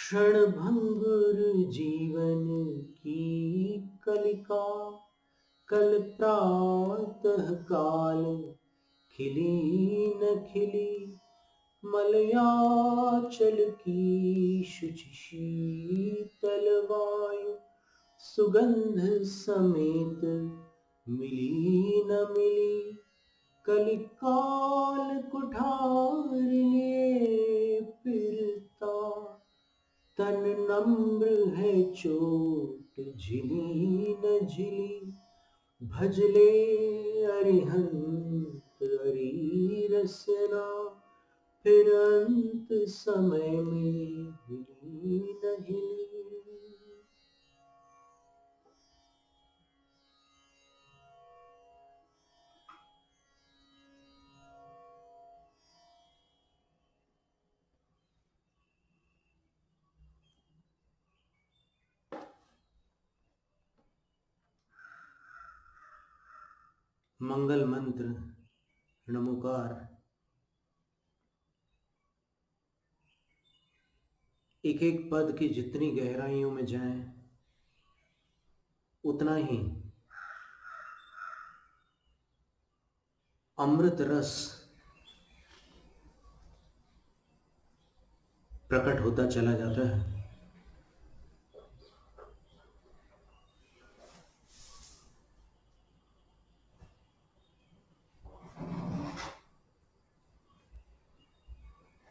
क्षणभंगुर जीवन की कलिका, कल प्रातः काल खिली न खिली, मलयाचल की शुचि शीतल वायु, सुगंध समेत मिली न मिली, कलिकाल कुठारने फिरता, तन नम्र है चोट झिली न झिली, भजले अरिहंत अरी रसना, फिर अंत समय में हिली न हिली। मंगल मंत्र नमोकार एक एक पद की जितनी गहराइयों में जाएं उतना ही अमृत रस प्रकट होता चला जाता है।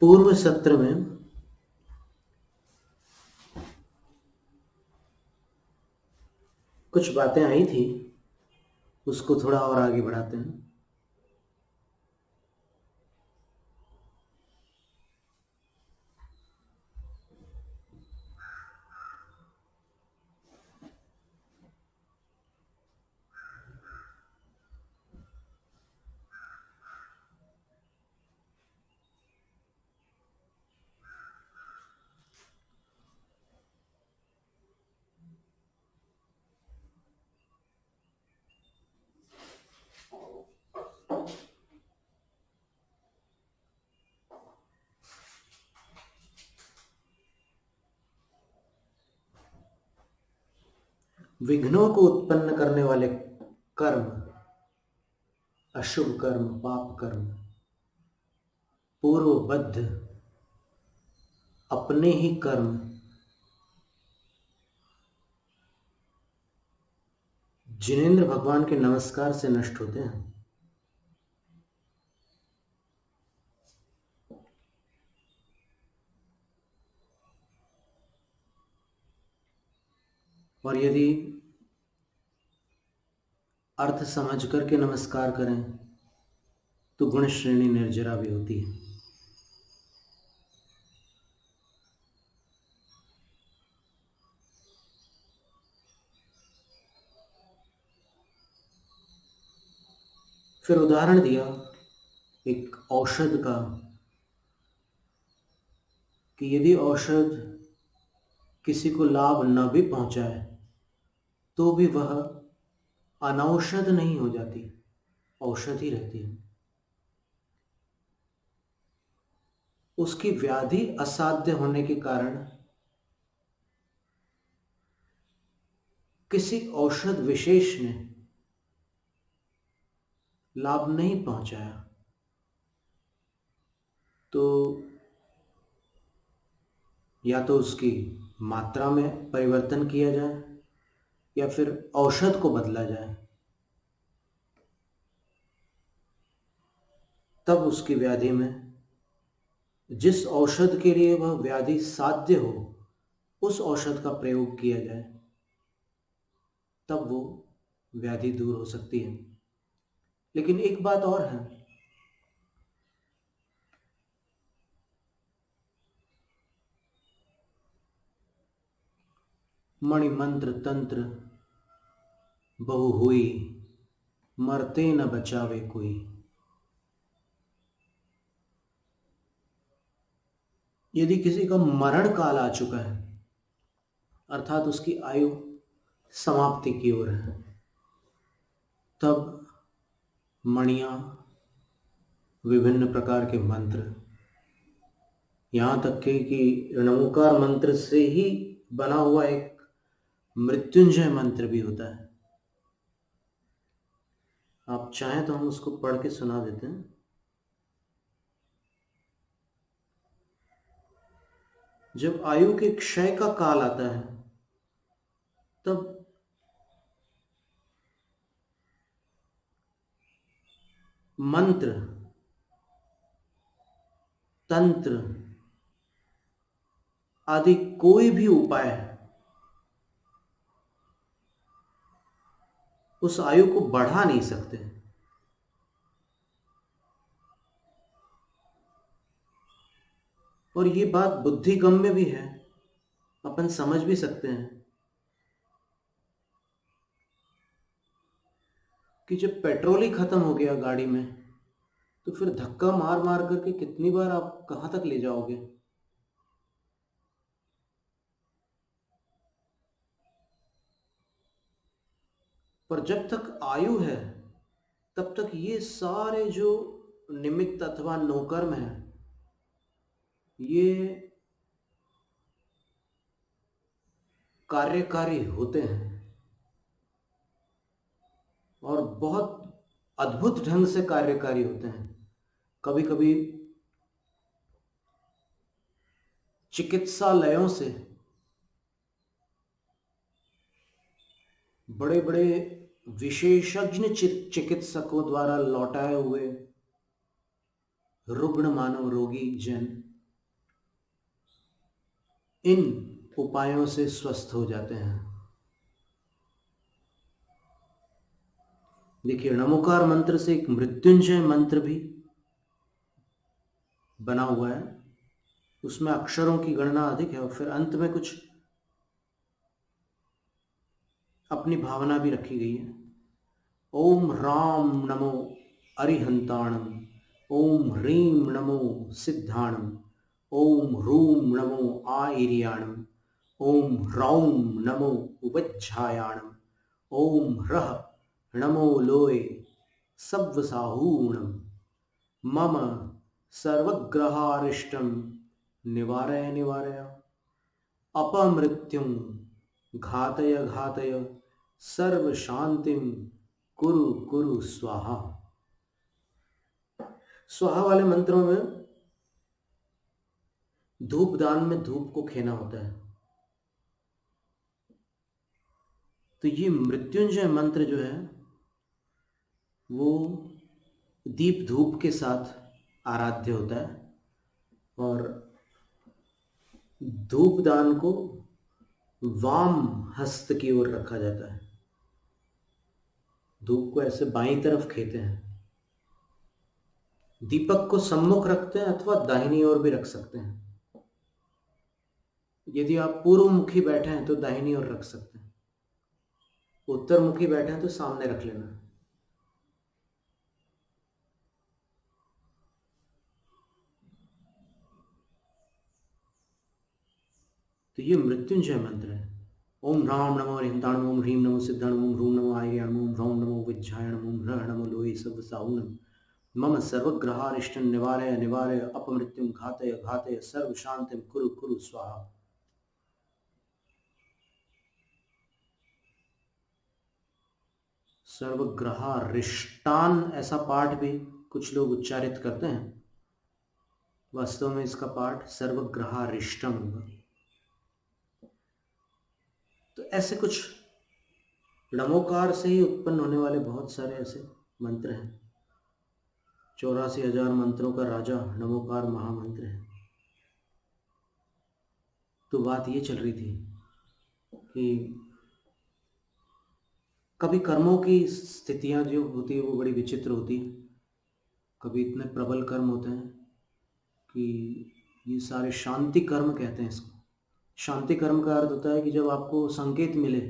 पूर्व सत्र में कुछ बातें आई थी, उसको थोड़ा और आगे बढ़ाते हैं। विघ्नों को उत्पन्न करने वाले कर्म, अशुभ कर्म, पाप कर्म, पूर्वबद्ध अपने ही कर्म जिनेंद्र भगवान के नमस्कार से नष्ट होते हैं। और यदि अर्थ समझ करके नमस्कार करें तो गुण श्रेणी निर्जरा भी होती है। फिर उदाहरण दिया एक औषध का कि यदि औषध किसी को लाभ न भी पहुंचाए तो भी वह अनौषध नहीं हो जाती, औषध ही रहती है। उसकी व्याधि असाध्य होने के कारण किसी औषध विशेष ने लाभ नहीं पहुंचाया तो या तो उसकी मात्रा में परिवर्तन किया जाए या फिर औषध को बदला जाए, तब उसकी व्याधि में जिस औषध के लिए वह व्याधि साध्य हो उस औषध का प्रयोग किया जाए, तब वो व्याधि दूर हो सकती है। लेकिन एक बात और है, मणि मंत्र तंत्र बहु हुई, मरते न बचावे कोई। यदि किसी का मरण काल आ चुका है, अर्थात उसकी आयु समाप्ति की ओर है, तब मणियां, विभिन्न प्रकार के मंत्र यहाँ तक कि णमुकार मंत्र से ही बना हुआ एक मृत्युंजय मंत्र भी होता है। आप चाहें तो हम उसको पढ़ के सुना देते हैं। जब आयु के क्षय का काल आता है तब मंत्र, तंत्र आदि कोई भी उपाय उस आयु को बढ़ा नहीं सकते। और ये बात बुद्धिगम्य भी है, अपन समझ भी सकते हैं कि जब पेट्रोल ही खत्म हो गया गाड़ी में तो फिर धक्का मार मार करके कितनी बार आप कहां तक ले जाओगे। पर जब तक आयु है तब तक ये सारे जो निमित्त अथवा नौकर्म है ये कार्यकारी होते हैं और बहुत अद्भुत ढंग से कार्यकारी होते हैं। कभी कभी चिकित्सालयों से बड़े बड़े विशेषज्ञ चिकित्सकों द्वारा लौटाए हुए रुग्ण मानव रोगी जन इन उपायों से स्वस्थ हो जाते हैं। देखिए, णमुकार मंत्र से एक मृत्युंजय मंत्र भी बना हुआ है, उसमें अक्षरों की गणना अधिक है और फिर अंत में कुछ अपनी भावना भी रखी गई है। ओम राम नमो अरिहंताणम, ओम ह्रीम नमो सिद्धाणम, ओम ह्रूम नमो आईर्याणम, ओम ह्रौम नमो उपज्झायाणम, ओम ह्रः नमो लोये सव्वसाहूणम, मम सर्वग्रहारिष्टम निवारय निवारय, अपमृत्युं घातय घातय, सर्व शांतिम कुरु कुरु स्वाहा। स्वाहा वाले मंत्रों में धूप दान में धूप को खेना होता है। तो ये मृत्युंजय मंत्र जो है वो दीप धूप के साथ आराध्य होता है और धूप दान को वाम हस्त की ओर रखा जाता है। धूप को ऐसे बाईं तरफ खेते हैं। दीपक को सम्मुख रखते हैं अथवा दाहिनी ओर भी रख सकते हैं। यदि आप पूर्व मुखी बैठे हैं तो दाहिनी ओर रख सकते हैं, उत्तर मुखी बैठे हैं तो सामने रख लेना। तो ये मृत्युंजय मंत्र है। ओम राम नमो हरिहंताणम, ओम ह्रीम नमो सिद्धाणम, ओम ह्रूम नमो आयर्याणम, ओम ह्रौम नमो विज्झायणम, ओम ह्रः नमो लोये सव्वसाहूणम, मम सर्वग्रहारिष्टं निवारय निवारय, अपमृत्युं घातय घातय, सर्व शांतिं कुरु कुरु स्वाहा। सर्वग्रहारिष्टान ऐसा पाठ भी कुछ लोग उच्चारित करते हैं, वास्तव में इसका पाठ सर्वग्रहारिष्टम होगा। तो ऐसे कुछ णमोकार से ही उत्पन्न होने वाले बहुत सारे ऐसे मंत्र हैं। 84,000 मंत्रों का राजा णमोकार महामंत्र है। तो बात ये चल रही थी कि कभी कर्मों की स्थितियां जो होती है वो बड़ी विचित्र होती है। कभी इतने प्रबल कर्म होते हैं कि ये सारे शांति कर्म कहते हैं इसको। शांति कर्म का अर्थ होता है कि जब आपको संकेत मिले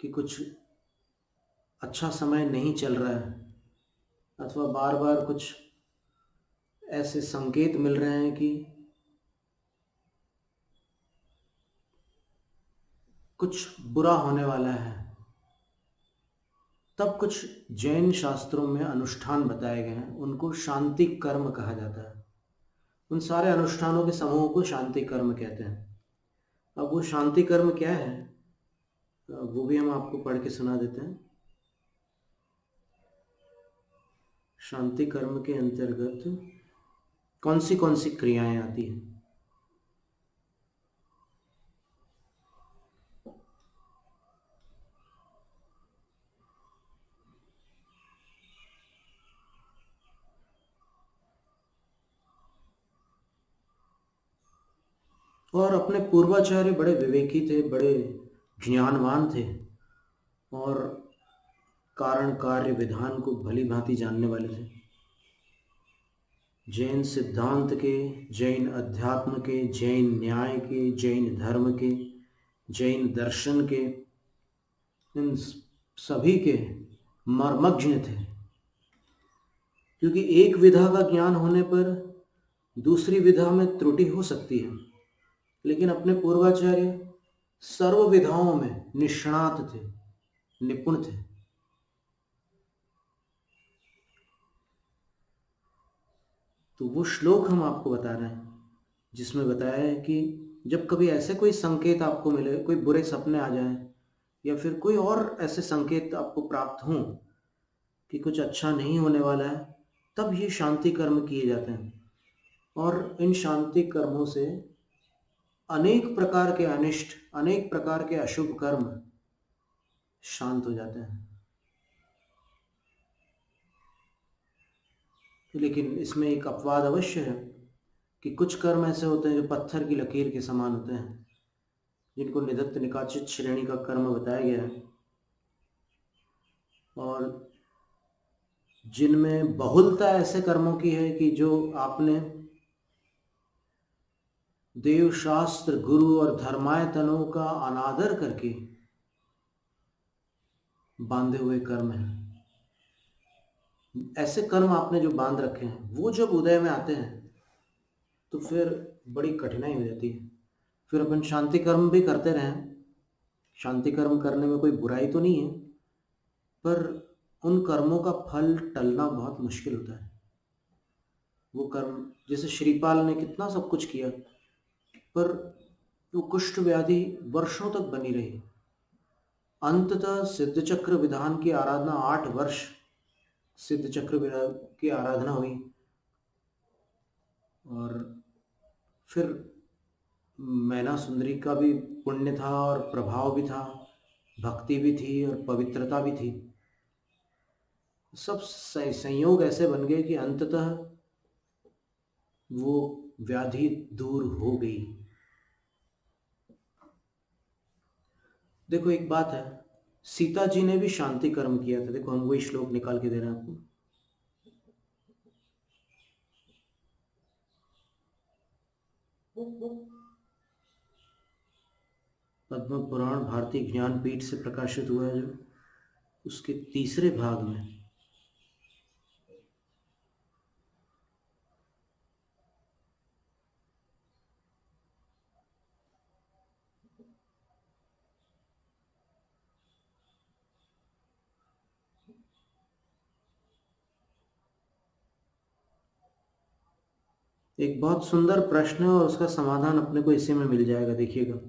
कि कुछ अच्छा समय नहीं चल रहा है अथवा बार बार कुछ ऐसे संकेत मिल रहे हैं कि कुछ बुरा होने वाला है, तब कुछ जैन शास्त्रों में अनुष्ठान बताए गए हैं, उनको शांति कर्म कहा जाता है। उन सारे अनुष्ठानों के समूह को शांति कर्म कहते हैं। अब वो शांति कर्म क्या है, वो भी हम आपको पढ़ के सुना देते हैं। शांति कर्म के अंतर्गत कौन सी क्रियाएं आती हैं? और अपने पूर्वाचार्य बड़े विवेकी थे, बड़े ज्ञानवान थे और कारण कार्य विधान को भली भांति जानने वाले थे। जैन सिद्धांत के, जैन अध्यात्म के, जैन न्याय के, जैन धर्म के, जैन दर्शन के, इन सभी के मर्मज्ञ थे। क्योंकि एक विधा का ज्ञान होने पर दूसरी विधा में त्रुटि हो सकती है, लेकिन अपने पूर्वाचार्य सर्व विधाओं में निष्णात थे, निपुण थे। तो वो श्लोक हम आपको बता रहे हैं जिसमें बताया है कि जब कभी ऐसे कोई संकेत आपको मिले, कोई बुरे सपने आ जाएं या फिर कोई और ऐसे संकेत आपको प्राप्त हों कि कुछ अच्छा नहीं होने वाला है, तब ये शांति कर्म किए जाते हैं। और इन शांति कर्मों से अनेक प्रकार के अनिष्ट, अनेक प्रकार के अशुभ कर्म शांत हो जाते हैं। लेकिन इसमें एक अपवाद अवश्य है कि कुछ कर्म ऐसे होते हैं जो पत्थर की लकीर के समान होते हैं, जिनको निदत्त निकाचित श्रेणी का कर्म बताया गया है, और जिनमें बहुलता ऐसे कर्मों की है कि जो आपने देव शास्त्र, गुरु और धर्मायतनों का अनादर करके बांधे हुए कर्म हैं। ऐसे कर्म आपने जो बांध रखे हैं, वो जब उदय में आते हैं तो फिर बड़ी कठिनाई हो जाती है। फिर अपन शांति कर्म भी करते रहें, शांति कर्म करने में कोई बुराई तो नहीं है, पर उन कर्मों का फल टलना बहुत मुश्किल होता है। वो कर्म, जैसे श्रीपाल ने कितना सब कुछ किया, पर वो कुष्ठ व्याधि वर्षों तक बनी रही। अंततः सिद्ध चक्र विधान की आराधना 8 वर्ष सिद्ध चक्र विधान की आराधना हुई, और फिर मैना सुंदरी का भी पुण्य था और प्रभाव भी था, भक्ति भी थी और पवित्रता भी थी। सब संयोग ऐसे बन गए कि अंततः वो व्याधि दूर हो गई। देखो एक बात है, सीता जी ने भी शांति कर्म किया था। देखो हम वही श्लोक निकाल के दे रहे हैं आपको। पद्म पुराण भारतीय ज्ञानपीठ से प्रकाशित हुआ है, जो उसके 3रे भाग में एक बहुत सुंदर प्रश्न है और उसका समाधान अपने को इसी में मिल जाएगा, देखिएगा।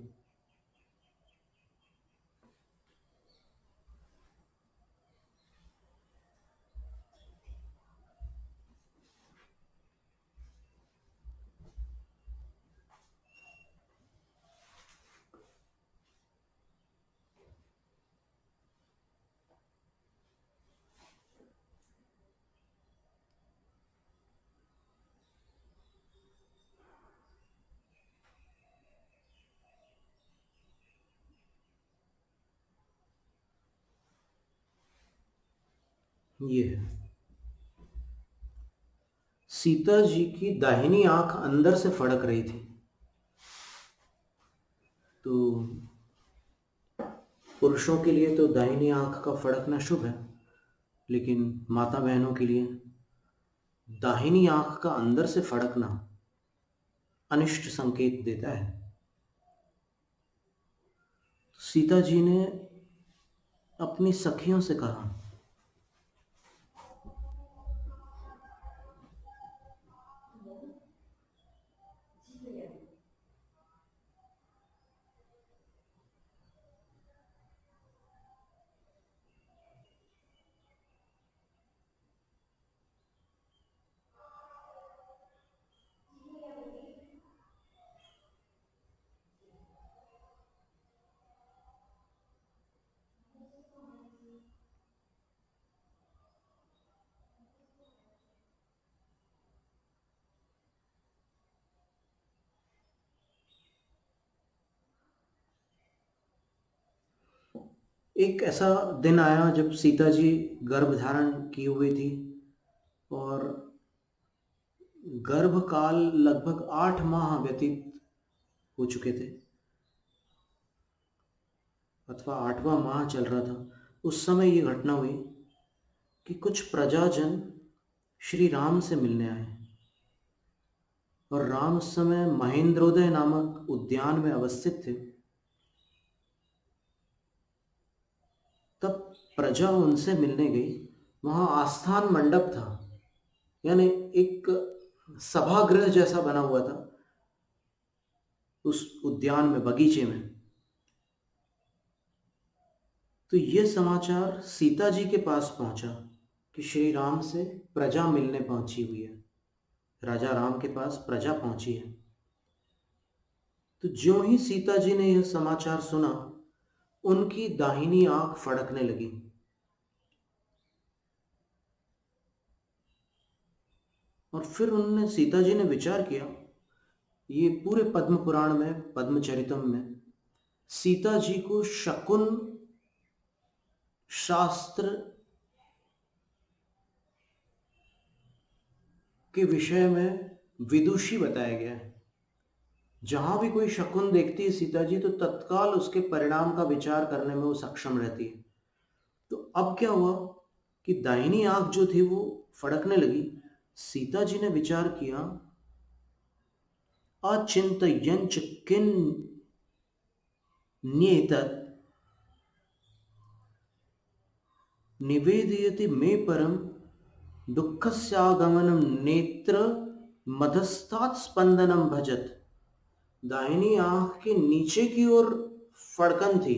ये है, सीता जी की दाहिनी आंख अंदर से फड़क रही थी। तो पुरुषों के लिए तो दाहिनी आंख का फड़कना शुभ है, लेकिन माता बहनों के लिए दाहिनी आंख का अंदर से फड़कना अनिष्ट संकेत देता है। सीता जी ने अपनी सखियों से कहा, एक ऐसा दिन आया जब सीता जी गर्भ धारण की हुई थी, और गर्भकाल लगभग 8 माह व्यतीत हो चुके थे, अथवा 8वां माह चल रहा था। उस समय ये घटना हुई कि कुछ प्रजाजन श्री राम से मिलने आए, और राम उस समय महेंद्रोदय नामक उद्यान में अवस्थित थे। तब प्रजा उनसे मिलने गई। वहां आस्थान मंडप था, यानी एक सभागृह जैसा बना हुआ था उस उद्यान में, बगीचे में। तो ये समाचार सीता जी के पास पहुंचा कि श्री राम से प्रजा मिलने पहुंची हुई है, राजा राम के पास प्रजा पहुंची है। तो ज्यों ही सीता जी ने यह समाचार सुना, उनकी दाहिनी आंख फड़कने लगी। और फिर उन्होंने, सीता जी ने विचार किया, ये पूरे पद्म पुराण में, पद्मचरितम में सीता जी को शकुन शास्त्र के विषय में विदुषी बताया गया है। जहां भी कोई शकुन देखती है सीता जी, तो तत्काल उसके परिणाम का विचार करने में वो सक्षम रहती है। तो अब क्या हुआ कि दाहिनी आंख जो थी वो फड़कने लगी। सीता जी ने विचार किया, अचिंतयंच किन न्येतत् निवेदयति मे परम दुःखस्यागमनं नेत्र मधस्तात् स्पंदनम भजत। दाहिनी आंख के नीचे की ओर फड़कन थी।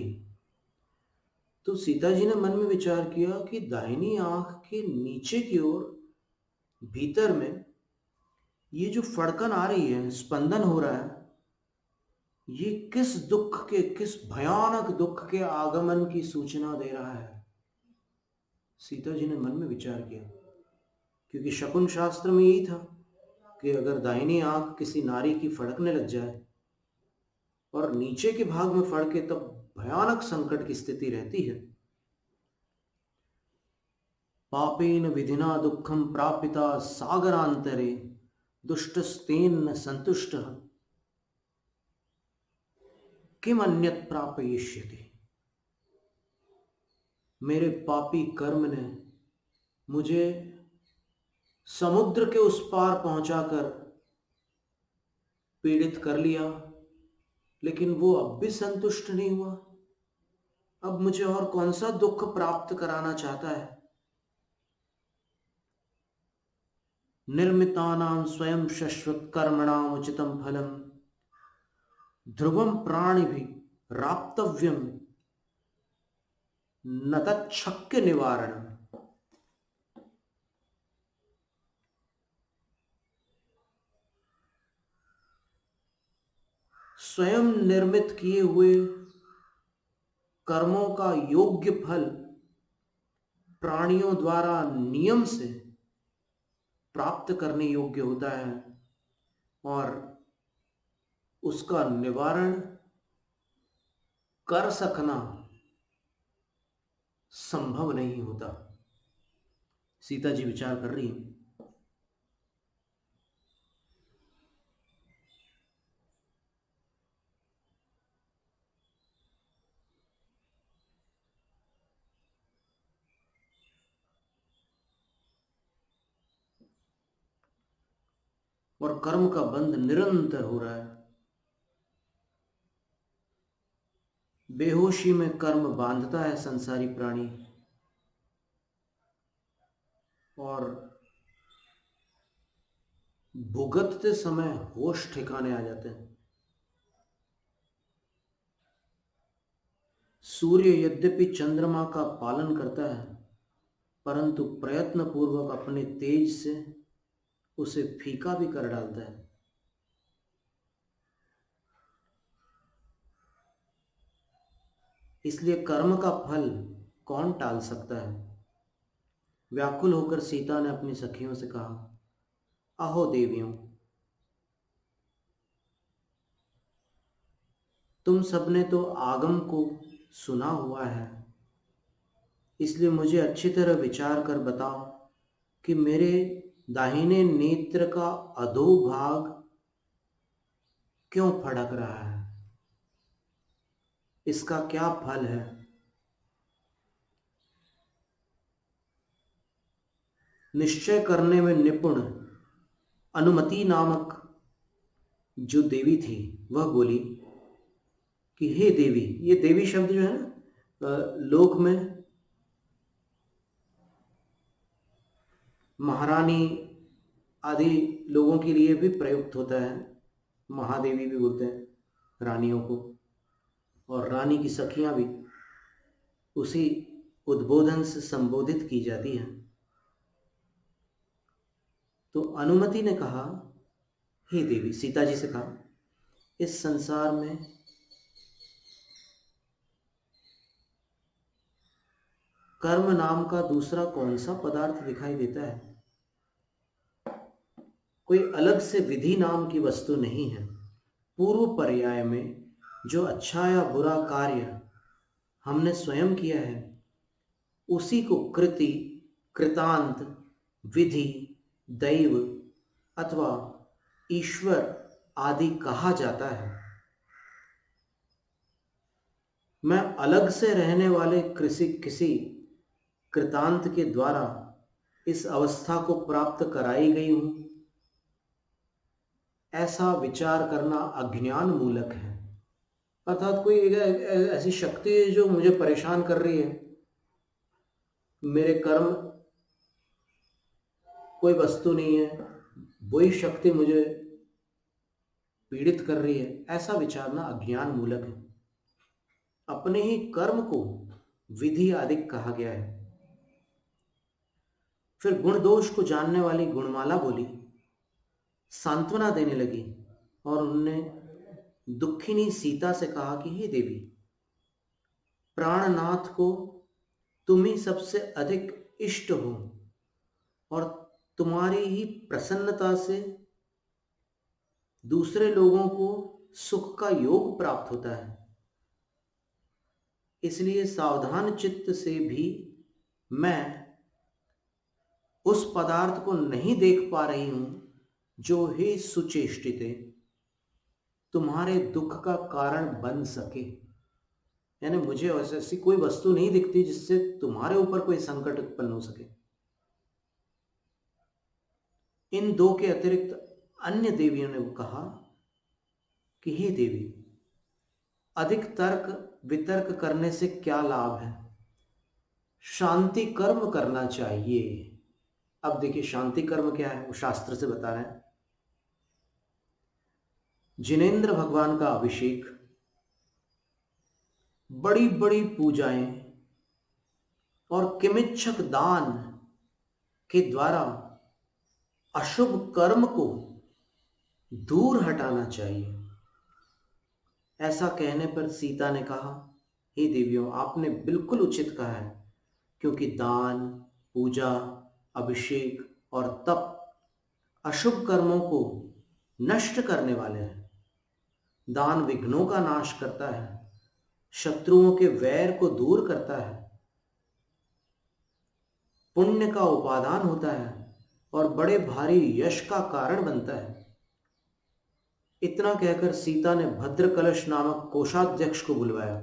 तो सीता जी ने मन में विचार किया कि दाहिनी आंख के नीचे की ओर, भीतर में ये जो फड़कन आ रही है, स्पंदन हो रहा है, ये किस दुख के, किस भयानक दुख के आगमन की सूचना दे रहा है। सीता जी ने मन में विचार किया, क्योंकि शकुन शास्त्र में यही था कि अगर दाहिनी आंख किसी नारी की फड़कने लग जाए और नीचे के भाग में फड़के, तब भयानक संकट की स्थिति रहती है। पापेन विधिना दुखम प्रापिता सागरांतरे दुष्टस्तेन संतुष्ट किम अन्यत प्रापयिष्यति। मेरे पापी कर्म ने मुझे समुद्र के उस पार पहुंचाकर पीड़ित कर लिया, लेकिन वो अब भी संतुष्ट नहीं हुआ। अब मुझे और कौन सा दुख प्राप्त कराना चाहता है। निर्मितानां स्वयं शश्वत कर्मणाम उचितम फलम ध्रुवम प्राणिभिः राप्तव्यम न तच्छक्य निवारण। स्वयं निर्मित किए हुए कर्मों का योग्य फल प्राणियों द्वारा नियम से प्राप्त करने योग्य होता है, और उसका निवारण कर सकना संभव नहीं होता। सीता जी विचार कर रही हैं। और कर्म का बंध निरंतर हो रहा है। बेहोशी में कर्म बांधता है संसारी प्राणी, और भुगतते समय होश ठिकाने आ जाते हैं। सूर्य यद्यपि चंद्रमा का पालन करता है, परंतु प्रयत्न पूर्वक अपने तेज से उसे फीका भी कर डालता है। इसलिए कर्म का फल कौन टाल सकता है। व्याकुल होकर सीता ने अपनी सखियों से कहा, अहो देवियों, तुम सबने तो आगम को सुना हुआ है इसलिए मुझे अच्छी तरह विचार कर बताओ कि मेरे दाहिने नेत्र का अधोभाग क्यों फड़क रहा है, इसका क्या फल है। निश्चय करने में निपुण अनुमति नामक जो देवी थी वह बोली कि हे देवी, ये देवी शब्द जो है ना लोक में महारानी आदि लोगों के लिए भी प्रयुक्त होता है। महादेवी भी बोलते हैं रानियों को, और रानी की सखियां भी उसी उद्बोधन से संबोधित की जाती हैं। तो अनुमति ने कहा, हे देवी, सीता जी से कहा, इस संसार में कर्म नाम का दूसरा कौन सा पदार्थ दिखाई देता है? कोई अलग से विधि नाम की वस्तु नहीं है। पूर्व पर्याय में जो अच्छा या बुरा कार्य हमने स्वयं किया है उसी को कृति, कृतांत, विधि, दैव अथवा ईश्वर आदि कहा जाता है। मैं अलग से रहने वाले किसी कृतांत के द्वारा इस अवस्था को प्राप्त कराई गई हूं, ऐसा विचार करना अज्ञान मूलक है। अर्थात कोई ऐसी शक्ति है जो मुझे परेशान कर रही है, मेरे कर्म कोई वस्तु नहीं है, वही शक्ति मुझे पीड़ित कर रही है, ऐसा विचारना अज्ञान मूलक है। अपने ही कर्म को विधि आदि कहा गया है। फिर गुण दोष को जानने वाली गुणमाला बोली, सांत्वना देने लगी, और उन्होंने दुखिनी सीता से कहा कि हे देवी, प्राणनाथ को तुम ही सबसे अधिक इष्ट हो और तुम्हारी ही प्रसन्नता से दूसरे लोगों को सुख का योग प्राप्त होता है। इसलिए सावधान चित्त से भी मैं उस पदार्थ को नहीं देख पा रही हूं जो हे सुचेष्टिते तुम्हारे दुख का कारण बन सके। यानी मुझे ऐसी कोई वस्तु नहीं दिखती जिससे तुम्हारे ऊपर कोई संकट उत्पन्न हो सके। इन दो के अतिरिक्त अन्य देवियों ने कहा कि हे देवी, अधिक तर्क वितर्क करने से क्या लाभ है, शांति कर्म करना चाहिए। अब देखिए शांति कर्म क्या है, वो शास्त्र से बता रहे हैं। जिनेंद्र भगवान का अभिषेक, बड़ी बड़ी पूजाएं और किमिच्छक दान के द्वारा अशुभ कर्म को दूर हटाना चाहिए। ऐसा कहने पर सीता ने कहा, हे देवियों, आपने बिल्कुल उचित कहा है, क्योंकि दान, पूजा, अभिषेक और तप अशुभ कर्मों को नष्ट करने वाले हैं। दान विघ्नों का नाश करता है, शत्रुओं के वैर को दूर करता है, पुण्य का उपादान होता है और बड़े भारी यश का कारण बनता है। इतना कहकर सीता ने भद्र कलश नामक कोषाध्यक्ष को बुलवाया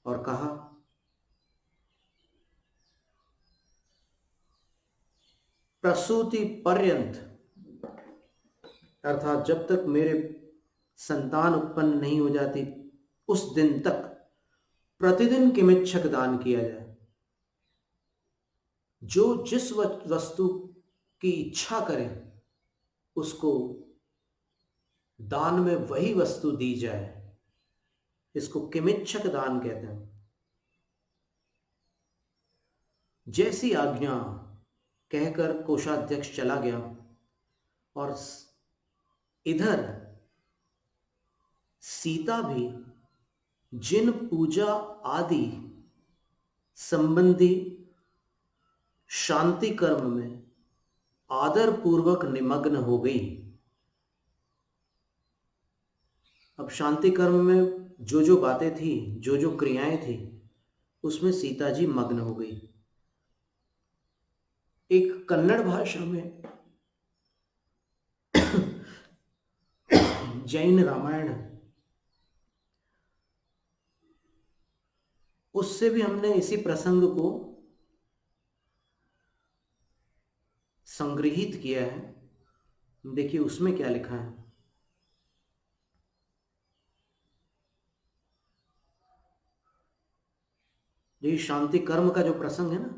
और कहा, प्रसूति पर्यंत, अर्थात जब तक मेरे संतान उत्पन्न नहीं हो जाती उस दिन तक प्रतिदिन किमिच्छक दान किया जाए। जो जिस वस्तु की इच्छा करे उसको दान में वही वस्तु दी जाए। इसको किमिच्छक दान कहते हैं। जैसी आज्ञा कहकर कोषाध्यक्ष चला गया और इधर सीता भी जिन पूजा आदि संबंधी शांति कर्म में आदर पूर्वक निमग्न हो गई। अब शांति कर्म में जो जो बातें थी, जो जो क्रियाएं थी, उसमें सीता जी मग्न हो गई। एक कन्नड़ भाषा में जैन रामायण है, उससे भी हमने इसी प्रसंग को संग्रहित किया है। देखिए उसमें क्या लिखा है। ये शांति कर्म का जो प्रसंग है ना,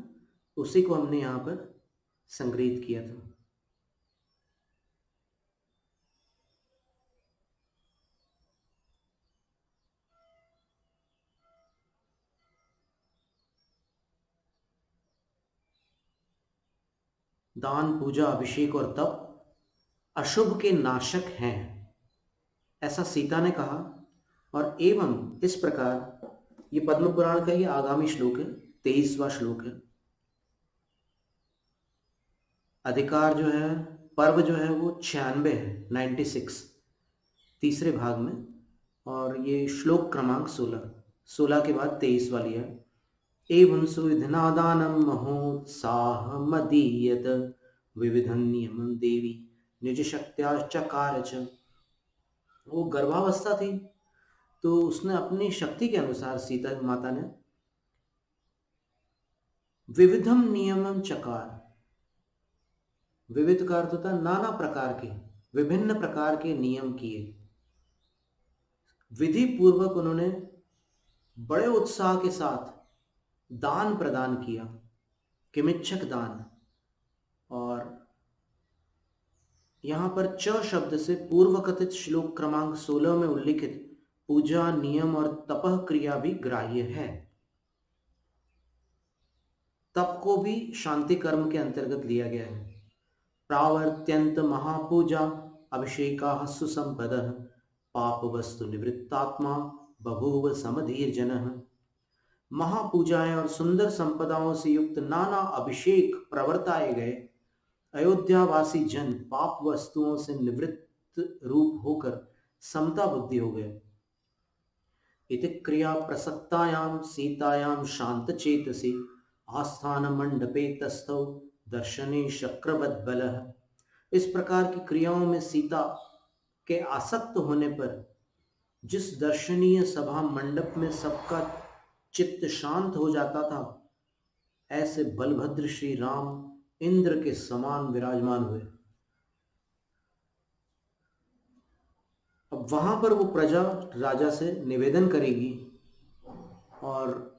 उसी को हमने यहां पर संग्रहित किया था। दान, पूजा, अभिषेक और तप अशुभ के नाशक हैं, ऐसा सीता ने कहा। और एवं इस प्रकार, ये पद्म पुराण का ही आगामी श्लोक है, 23वां श्लोक है। अधिकार जो है, पर्व जो है वो 96 है, 96 तीसरे भाग में। और ये श्लोक क्रमांक 16 के बाद 23 वाली है। एवं सुविधनादानम महोत्साह मदीयत विविधं नियमं देवी निज शक्त्याश्चकार च। वो गर्भावस्था थी, तो उसने अपनी शक्ति के अनुसार सीता माता ने विविधम नियमम चकार, विविध का अर्थ होता है नाना प्रकार के, विभिन्न प्रकार के नियम किए। विधि पूर्वक उन्होंने बड़े उत्साह के साथ दान प्रदान किया, किमिच्छक दान। और यहां पर च शब्द से पूर्व कथित श्लोक क्रमांक 16 में उल्लिखित पूजा, नियम और तपह क्रिया भी ग्राह्य है। तप को भी शांति कर्म के अंतर्गत लिया गया है। प्रावर्त्यंत महापूजा अभिषेका सुसंपद पाप वस्तु निवृत्तात्मा बभूव समधीर जनः। महापूजाएं और सुंदर संपदाओं से युक्त नाना अभिषेक प्रवर्ताए गए। अयोध्यावासी जन पाप वस्तुओं से निवृत्त रूप होकर समता बुद्धि हो गए। इति क्रिया प्रसक्तायाम सीतायाम शांत चेतसी आस्थान मंडपे तस्थौ दर्शने शक्रवत बलः। इस प्रकार की क्रियाओं में सीता के आसक्त होने पर जिस दर्शनीय सभा मंडप में सबका चित्त शांत हो जाता था, ऐसे बलभद्र श्री राम इंद्र के समान विराजमान हुए। अब वहां पर वो प्रजा राजा से निवेदन करेगी और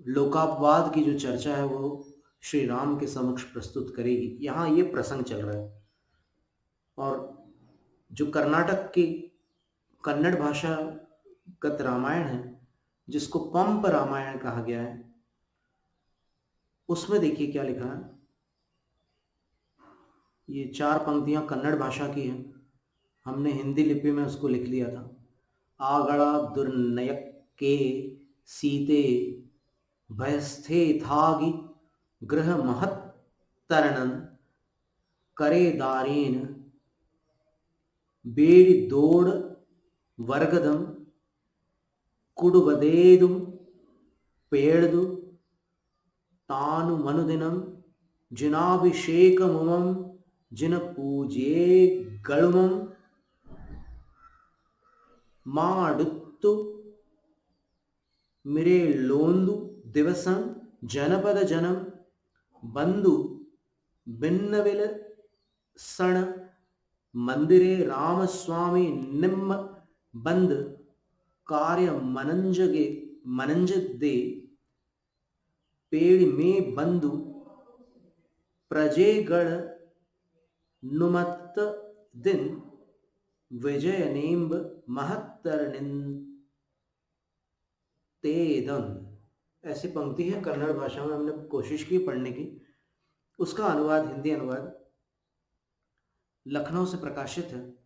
लोकापवाद की जो चर्चा है वो श्री राम के समक्ष प्रस्तुत करेगी। यहाँ ये प्रसंग चल रहा है। और जो कर्नाटक की कन्नड़ भाषागत रामायण है, जिसको पंप रामायण कहा गया है, उसमें देखिए क्या लिखा है। ये 4 पंक्तियां कन्नड़ भाषा की हैं, हमने हिंदी लिपि में उसको लिख लिया था। आगड़ा दुर्नयक के सीते भयस्थे थागी गृह महत्तरणन करे दारेन बेड़ी दौड़ वर्गदम कुडुबदेदु पेड़दु तानु मनुदिनम जिनाभिषेकमुमम जिन पूजे गळुमम माडुत्तु मिरे लोंदु दिवसं जनपद जनम बंधु भिन्नविल सण मंदिरे रामस्वामी निम्म बंद कार्य मनंजदे पेड़ में बंधु प्रजेगण नुमत्त दिन विजय नेम्ब महत्तरनिन तेदन। ऐसी पंक्ति है कन्नड़ भाषा में, हमने कोशिश की पढ़ने की। उसका अनुवाद, हिंदी अनुवाद लखनऊ से प्रकाशित है।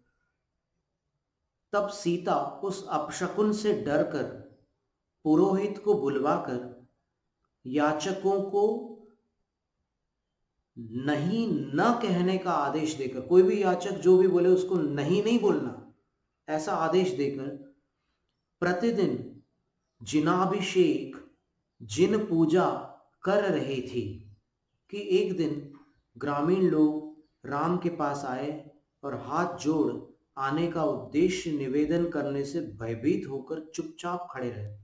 तब सीता उस अपशकुन से डरकर पुरोहित को बुलवाकर याचकों को नहीं न कहने का आदेश देकर, कोई भी याचक जो भी बोले उसको नहीं नहीं बोलना, ऐसा आदेश देकर प्रतिदिन जिनाभिषेक जिन पूजा कर रही थी कि एक दिन ग्रामीण लोग राम के पास आए और हाथ जोड़ आने का उद्देश्य निवेदन करने से भयभीत होकर चुपचाप खड़े रहे।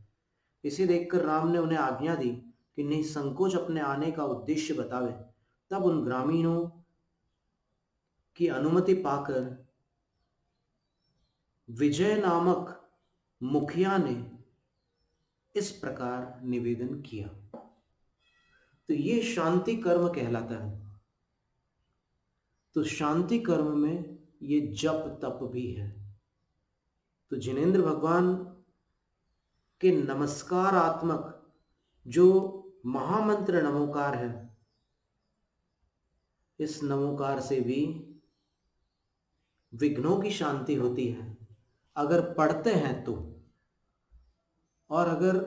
इसे देखकर राम ने उन्हें आज्ञा दी कि निसंकोच अपने आने का उद्देश्य बतावे। तब उन ग्रामीणों की अनुमति पाकर विजय नामक मुखिया ने इस प्रकार निवेदन किया। तो ये शांति कर्म कहलाता है। तो शांति कर्म में ये जप तप भी है। तो जिनेंद्र भगवान के नमस्कारात्मक जो महामंत्र नमोकार है, इस नमोकार से भी विघ्नों की शांति होती है अगर पढ़ते हैं तो, और अगर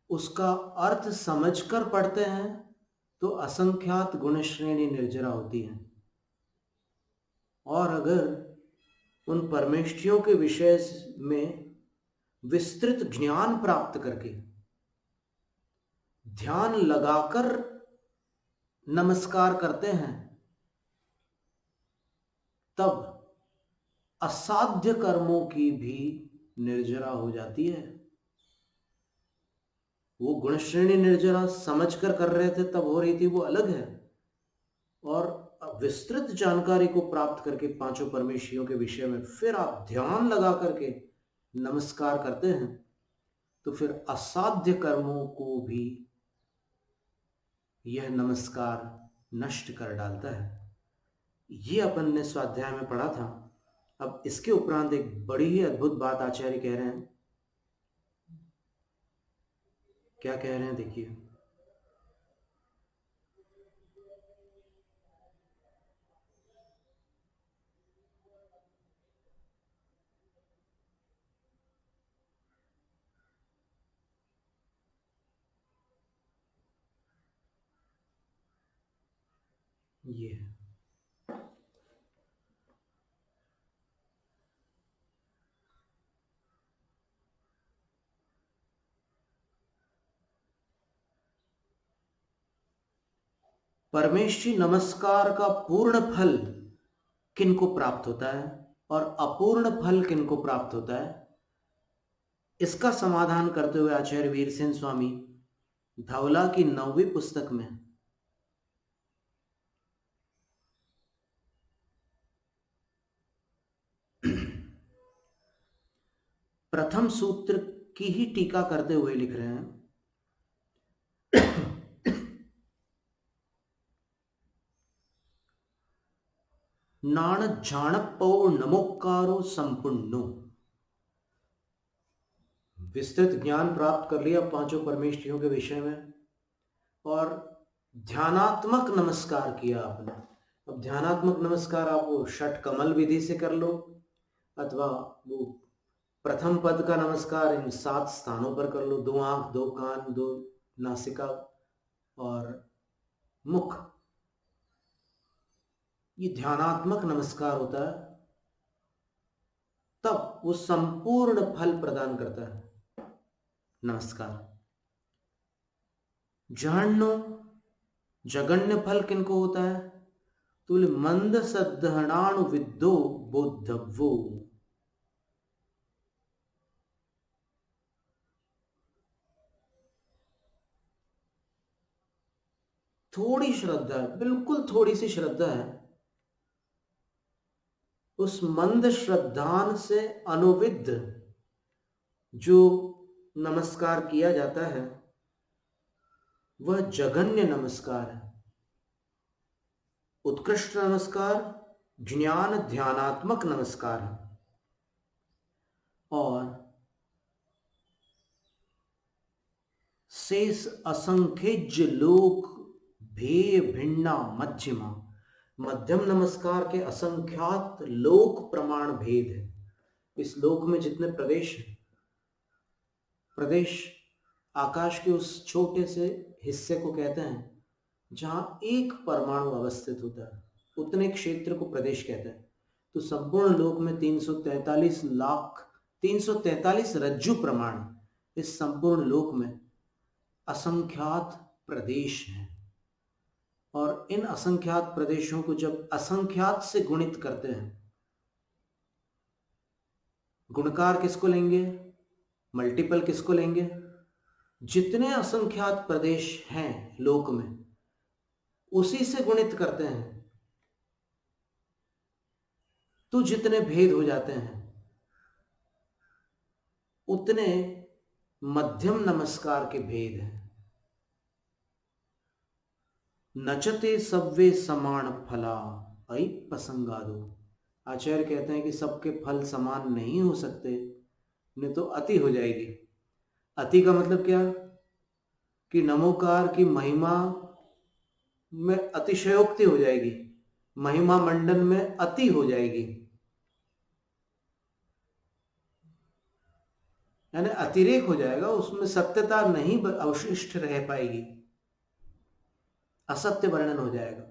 उसका अर्थ समझकर पढ़ते हैं तो असंख्यात गुण श्रेणी निर्जरा होती है। और अगर उन परमेष्ठियों के विषय में विस्तृत ज्ञान प्राप्त करके ध्यान लगाकर नमस्कार करते हैं, तब असाध्य कर्मों की भी निर्जरा हो जाती है। वो गुण श्रेणी निर्जरा समझ कर रहे थे तब हो रही थी, वो अलग है। और विस्तृत जानकारी को प्राप्त करके पांचों परमेश्वरियों के विषय में फिर आप ध्यान लगा करके नमस्कार करते हैं, तो फिर असाध्य कर्मों को भी यह नमस्कार नष्ट कर डालता है। ये अपन ने स्वाध्याय में पढ़ा था। अब इसके उपरांत एक बड़ी ही अद्भुत बात आचार्य कह रहे हैं। क्या कह रहे हैं देखिए। ये परमेष्ठी नमस्कार का पूर्ण फल किनको प्राप्त होता है और अपूर्ण फल किनको प्राप्त होता है, इसका समाधान करते हुए आचार्य वीरसेन स्वामी धवला की 9वीं पुस्तक में प्रथम सूत्र की ही टीका करते हुए लिख रहे हैं। नाण झाणपो नमोकारो संपूर्णो। विस्तृत ज्ञान प्राप्त कर लिया पांचों परमेष्ठियों के विषय में और ध्यानात्मक नमस्कार किया आपने। अब ध्यानात्मक नमस्कार आप वो षट कमल विधि से कर लो, अथवा वो प्रथम पद का नमस्कार इन 7 स्थानों पर कर लो। 2 आंख, 2 कान, 2 नासिका और मुख। ये ध्यानात्मक नमस्कार होता है, तब वो संपूर्ण फल प्रदान करता है नमस्कार। जहन्नो जगन्य फल किनको होता है, तो मंद सद्धणाणु विद्दो बोद्धव्वो। थोड़ी श्रद्धा है, बिल्कुल थोड़ी सी श्रद्धा है, उस मंद श्रद्धान से अनुविद्ध जो नमस्कार किया जाता है वह जघन्य नमस्कार है। उत्कृष्ट नमस्कार ज्ञान ध्यानात्मक नमस्कार है। और शेष असंख्य लोक भेय भिन्ना मध्यमा। मध्यम नमस्कार के असंख्यात लोक प्रमाण भेद है। इस लोक में जितने प्रदेश हैं, प्रदेश आकाश के उस छोटे से हिस्से को कहते हैं जहां एक परमाणु अवस्थित होता है, उतने क्षेत्र को प्रदेश कहते हैं। तो संपूर्ण लोक में 343 रज्जु प्रमाण, इस संपूर्ण लोक में असंख्यात प्रदेश हैं, और इन असंख्यात प्रदेशों को जब असंख्यात से गुणित करते हैं, गुणकार किसको लेंगे, मल्टीपल किसको लेंगे, जितने असंख्यात प्रदेश हैं लोक में उसी से गुणित करते हैं तो जितने भेद हो जाते हैं उतने मध्यम नमस्कार के भेद हैं। नचते सव्वे समान फला अयि पसंगादो। आचार्य कहते हैं कि सबके फल समान नहीं हो सकते, नहीं तो अति हो जाएगी। अति का मतलब क्या, कि नमोकार की महिमा में अतिशयोक्ति हो जाएगी, महिमा मंडन में अति हो जाएगी, यानी अतिरेक हो जाएगा, उसमें सत्यता नहीं अवशिष्ट रह पाएगी, असत्य वर्णन हो जाएगा।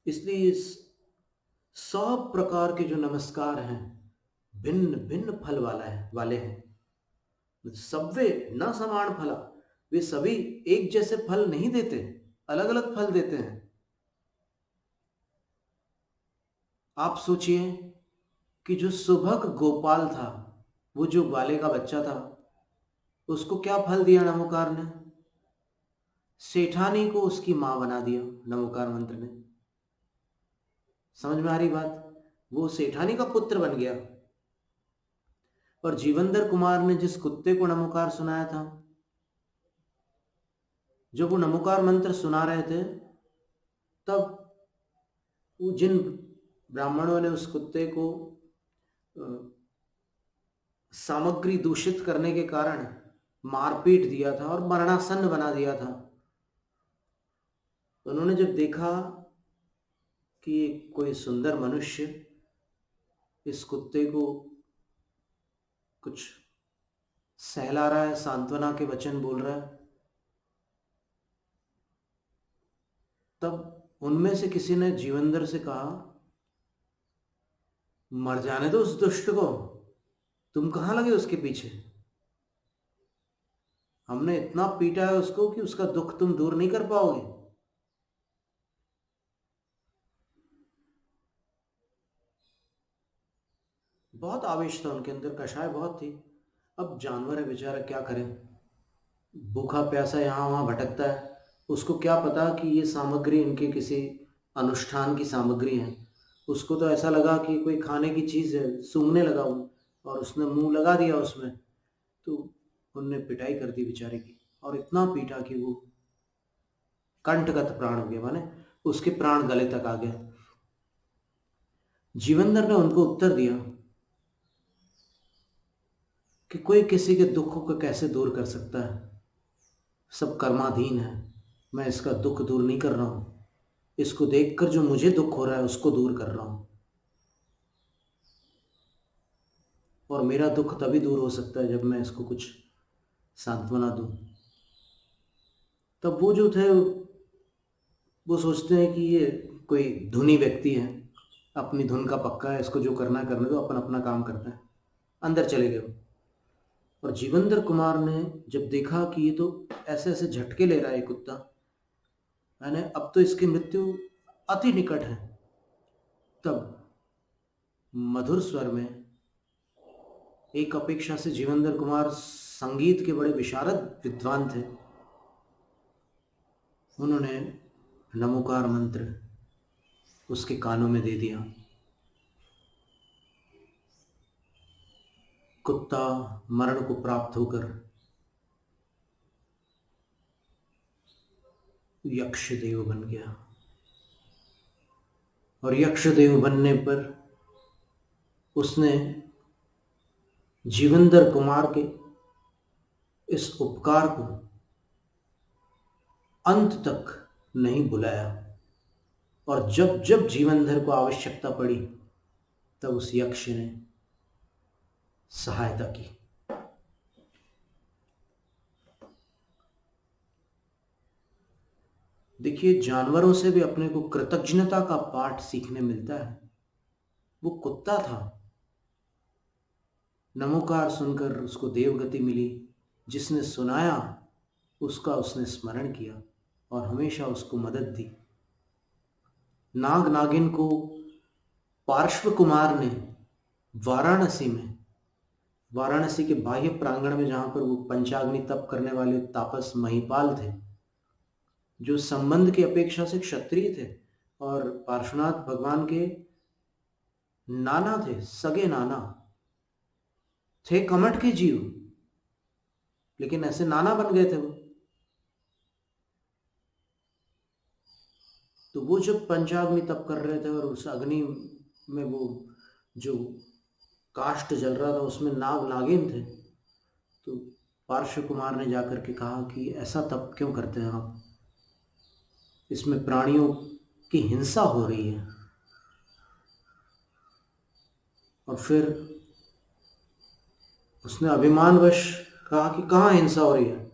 इसलिए 100 प्रकार के जो नमस्कार हैं भिन्न भिन्न फल वाले हैं। सब्वे न समान फला, वे सभी एक जैसे फल नहीं देते, अलग अलग फल देते हैं। आप सोचिए कि जो सुभग गोपाल था, वो जो ग्वाले का बच्चा था, उसको क्या फल दिया नमोकार ने, सेठानी को उसकी मां बना दिया नमोकार मंत्र ने। समझ में आ रही बात, वो सेठानी का पुत्र बन गया। और जीवंदर कुमार ने जिस कुत्ते को नमोकार सुनाया था, जब वो नमोकार मंत्र सुना रहे थे, तब वो जिन ब्राह्मणों ने उस कुत्ते को सामग्री दूषित करने के कारण मारपीट दिया था और मरणासन्न बना दिया था, उन्होंने जब देखा कि कोई सुंदर मनुष्य इस कुत्ते को कुछ सहला रहा है, सांत्वना के वचन बोल रहा है, तब उनमें से किसी ने जीवंदर से कहा, मर जाने दो उस दुष्ट को, तुम कहां लगे उसके पीछे, हमने इतना पीटा है उसको कि उसका दुख तुम दूर नहीं कर पाओगे। बहुत आवेश था उनके अंदर, कषाय बहुत थी। अब जानवर है बेचारा, क्या करे, भूखा प्यासा यहाँ वहाँ भटकता है, उसको क्या पता कि ये सामग्री इनके किसी अनुष्ठान की सामग्री है। उसको तो ऐसा लगा कि कोई खाने की चीज़ है, सूंघने लगा वो, और उसने मुंह लगा दिया उसमें, तो उनने पिटाई कर दी बेचारे की, और इतना पीटा कि वो कंठगत प्राण हो गया, माने उसके प्राण गले तक आ गए। जीवंदर ने उनको उत्तर दिया कि कोई किसी के दुख को कैसे दूर कर सकता है, सब कर्माधीन है, मैं इसका दुख दूर नहीं कर रहा हूं, इसको देखकर जो मुझे दुख हो रहा है उसको दूर कर रहा हूं, और मेरा दुख तभी दूर हो सकता है जब मैं इसको कुछ सांत्वना दूं। तब वो जो थे वो सोचते हैं कि ये कोई धुनी व्यक्ति है, अपनी धुन का पक्का है, इसको जो करना है करने दो, अपन अपना काम करते हैं। अंदर चले गए वो। और जीवंदर कुमार ने जब देखा कि ये तो ऐसे ऐसे झटके ले रहा है कुत्ता, मैंने अब तो इसकी मृत्यु अति निकट है, तब मधुर स्वर में, एक अपेक्षा से जीवंदर कुमार संगीत के बड़े विशारद विद्वान थे, उन्होंने नमोकार मंत्र उसके कानों में दे दिया। कुत्ता मरण को प्राप्त होकर यक्षदेव बन गया, और यक्षदेव बनने पर उसने जीवंदर कुमार के इस उपकार को अंत तक नहीं बुलाया, और जब जब जीवंदर को आवश्यकता पड़ी तब उस यक्ष ने सहायता की। देखिए, जानवरों से भी अपने को कृतज्ञता का पाठ सीखने मिलता है। वो कुत्ता था, नमोकार सुनकर उसको देवगति मिली। जिसने सुनाया उसका उसने स्मरण किया और हमेशा उसको मदद दी। नाग नागिन को पार्श्व कुमार ने वाराणसी के बाह्य प्रांगण में, जहां पर वो पंचाग्नि तप करने वाले तापस महिपाल थे, जो संबंध की अपेक्षा से क्षत्रिय थे और पार्श्वनाथ भगवान के नाना थे, सगे नाना थे, कमठ के जीव, लेकिन ऐसे नाना बन गए थे वो। तो वो जब पंचाग्नि तप कर रहे थे और उस अग्नि में वो जो काष्ठ जल रहा था उसमें नाग नागिन थे, तो पार्श्व कुमार ने जाकर के कहा कि ऐसा तप क्यों करते हैं आप, इसमें प्राणियों की हिंसा हो रही है। और फिर उसने अभिमानवश कहा कि कहाँ हिंसा हो रही है,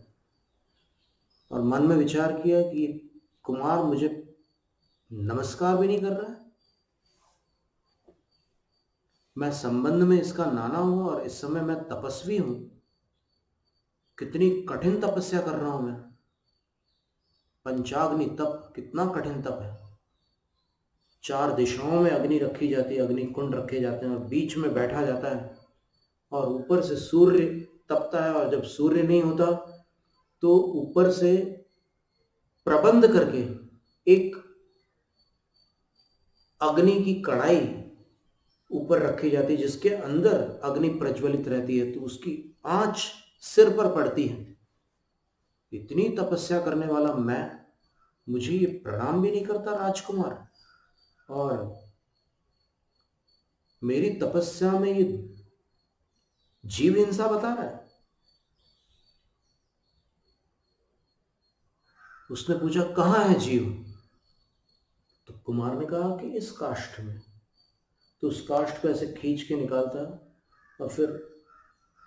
और मन में विचार किया कि कुमार मुझे नमस्कार भी नहीं कर रहा है, मैं संबंध में इसका नाना हूं और इस समय मैं तपस्वी हूं, कितनी कठिन तपस्या कर रहा हूं मैं। पंचाग्नि तप कितना कठिन तप है। 4 दिशाओं में अग्नि रखी जाती है, अग्नि कुंड रखे जाते हैं और बीच में बैठा जाता है, और ऊपर से सूर्य तपता है, और जब सूर्य नहीं होता तो ऊपर से प्रबंध करके एक अग्नि की कढ़ाई ऊपर रखी जाती है, जिसके अंदर अग्नि प्रज्वलित रहती है, तो उसकी आंच सिर पर पड़ती है। इतनी तपस्या करने वाला मैं, मुझे ये प्रणाम भी नहीं करता राजकुमार, और मेरी तपस्या में ये जीव हिंसा बता रहा है। उसने पूछा कहाँ है जीव, तो कुमार ने कहा कि इस काष्ठ में। तो उस काष्ठ को ऐसे खींच के निकालता है और फिर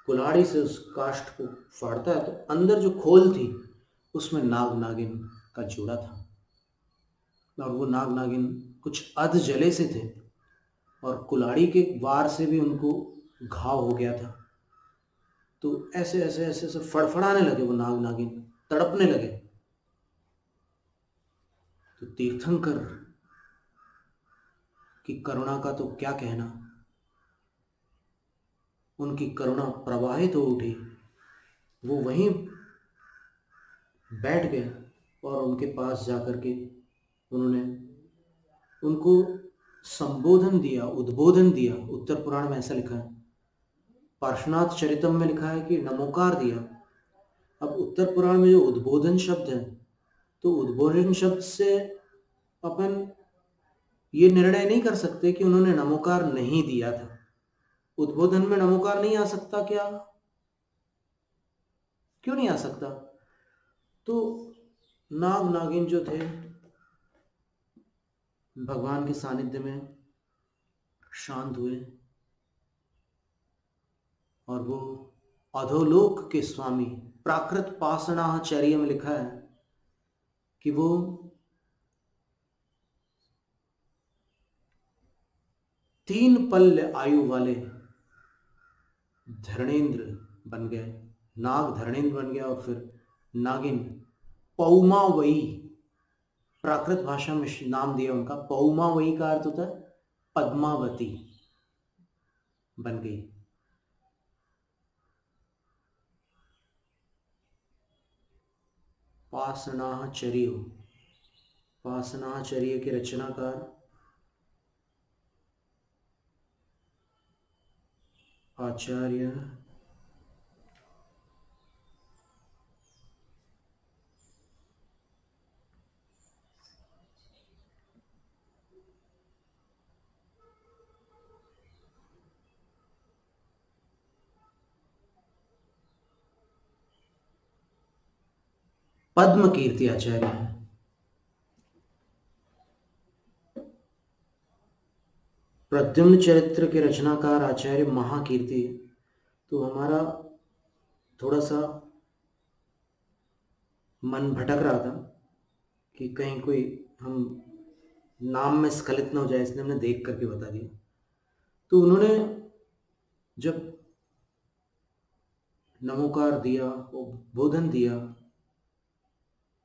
कुल्हाड़ी से उस काष्ठ को फाड़ता है, तो अंदर जो खोल थी उसमें नाग नागिन का जोड़ा था, और वो नाग नागिन कुछ अध जले से थे और कुल्हाड़ी के वार से भी उनको घाव हो गया था। तो ऐसे ऐसे ऐसे ऐसे फड़फड़ाने लगे वो नाग नागिन, तड़पने लगे। तो तीर्थंकर की करुणा का तो क्या कहना, उनकी करुणा प्रवाहित हो उठी। वो वहीं बैठ गए और उनके पास जाकर के उन्होंने उनको संबोधन दिया, उद्बोधन दिया। उत्तर पुराण में ऐसा लिखा है, पार्श्वनाथ चरितम में लिखा है कि नमोकार दिया। अब उत्तर पुराण में जो उद्बोधन शब्द है, तो उद्बोधन शब्द से अपन ये निर्णय नहीं कर सकते कि उन्होंने नमोकार नहीं दिया था। उद्बोधन में नमोकार नहीं आ सकता क्या? क्यों नहीं आ सकता? तो नाग नागिन जो थे भगवान के सानिध्य में शांत हुए, और वो अधोलोक के स्वामी, प्राकृत पाषाणाचर्य में लिखा है कि वो तीन पल्य आयु वाले धरणेन्द्र बन गए। नाग धरणेन्द्र बन गया, और फिर नागिन पौमावई, प्राकृत भाषा में नाम दिया उनका। पौमावई का अर्थ होता है पद्मावती बन गई। पाषाणाचर्य के रचनाकार आचार्य पद्म कीर्ति आचार्य है। प्रद्युम्न चरित्र के रचनाकार आचार्य महाकीर्ति। तो हमारा थोड़ा सा मन भटक रहा था कि कहीं कोई हम नाम में स्खलित न हो जाए, इसलिए हमने देख करके बता दिया। तो उन्होंने जब नमोकार दिया, बोधन दिया,